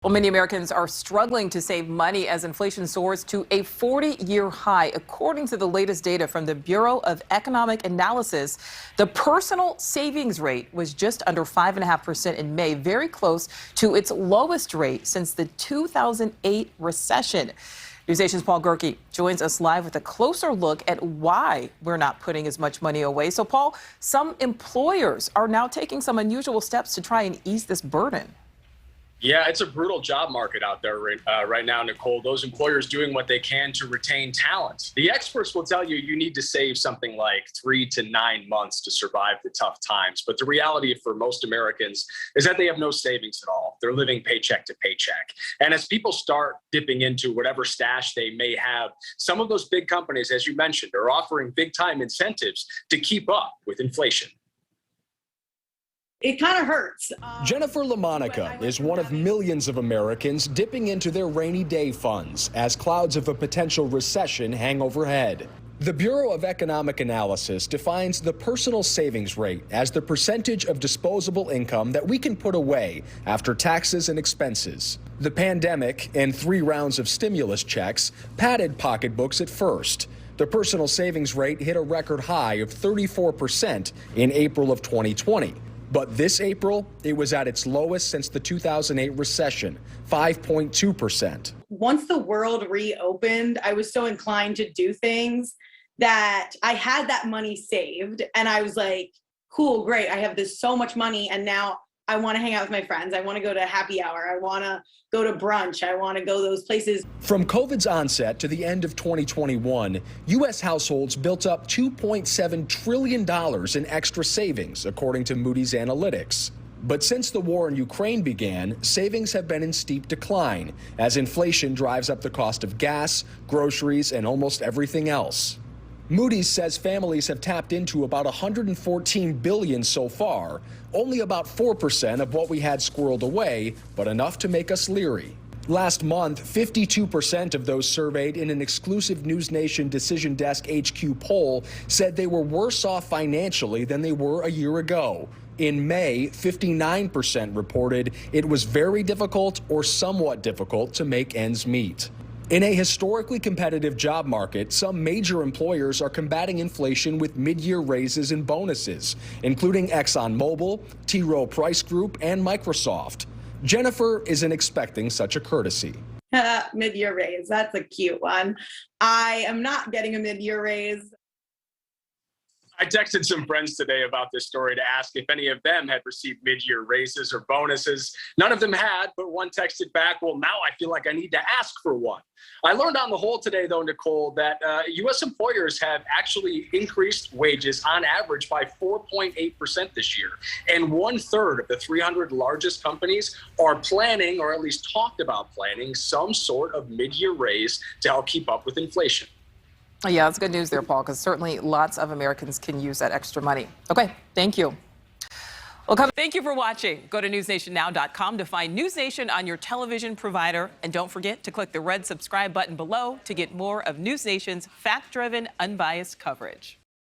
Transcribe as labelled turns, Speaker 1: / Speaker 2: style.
Speaker 1: Well, many Americans are struggling to save money as inflation soars to a 40-year high. According to the latest data from the Bureau of Economic Analysis, the personal savings rate was just under 5.5% in May, very close to its lowest rate since the 2008 recession. NewsNation's Paul Gerke joins us live with a closer look at why we're not putting as much money away. So, Paul, some employers are now taking some unusual steps to try and ease this burden.
Speaker 2: Yeah, it's a brutal job market out there right now, Nichole. Those employers doing what they can to retain talent. The experts will tell you you need to save something like 3 to 9 months to survive the tough times. But the reality for most Americans is that they have no savings at all. They're living paycheck to paycheck. And as people start dipping into whatever stash they may have, some of those big companies, as you mentioned, are offering big time incentives to keep up with inflation.
Speaker 3: It kind of hurts.
Speaker 4: Jennifer LaMonica is one of millions of Americans dipping into their rainy day funds as clouds of a potential recession hang overhead. The Bureau of Economic Analysis defines the personal savings rate as the percentage of disposable income that we can put away after taxes and expenses. The pandemic and 3 rounds of stimulus checks padded pocketbooks at first. The personal savings rate hit a record high of 34% in April of 2020. But this April, it was at its lowest since the 2008 recession, 5.2%.
Speaker 3: Once the world reopened, I was so inclined to do things that I had that money saved. And I was like, cool, great. I have this so much money. And now I want to hang out with my friends. I want to go to happy hour. I want to go to brunch. I want to go those places.
Speaker 4: From COVID's onset to the end of 2021, U.S. households built up $2.7 trillion in extra savings, according to Moody's Analytics. But since the war in Ukraine began, savings have been in steep decline as inflation drives up the cost of gas, groceries, and almost everything else. Moody's says families have tapped into about $114 billion so far, only about 4% of what we had squirreled away, but enough to make us leery. Last month, 52% of those surveyed in an exclusive NewsNation Decision Desk HQ poll said they were worse off financially than they were a year ago. In May, 59% reported it was very difficult or somewhat difficult to make ends meet. In a historically competitive job market, some major employers are combating inflation with mid-year raises and bonuses, including ExxonMobil, T. Rowe Price Group, and Microsoft. Jennifer isn't expecting such a courtesy.
Speaker 3: Mid-year raise, that's a cute one. I am not getting a mid-year raise.
Speaker 2: I texted some friends today about this story to ask if any of them had received mid-year raises or bonuses. None of them had, but one texted back, well, now I feel like I need to ask for one. I learned on the whole today, though, Nichole, that U.S. employers have actually increased wages on average by 4.8% this year. And 1/3 of the 300 largest companies are planning, or at least talked about planning, some sort of mid-year raise to help keep up with inflation.
Speaker 1: Yeah, that's good news there, Paul, because certainly lots of Americans can use that extra money. Okay, thank you. Well, thank you for watching. Go to newsnationnow.com to find NewsNation on your television provider. And don't forget to click the red subscribe button below to get more of NewsNation's fact-driven, unbiased coverage.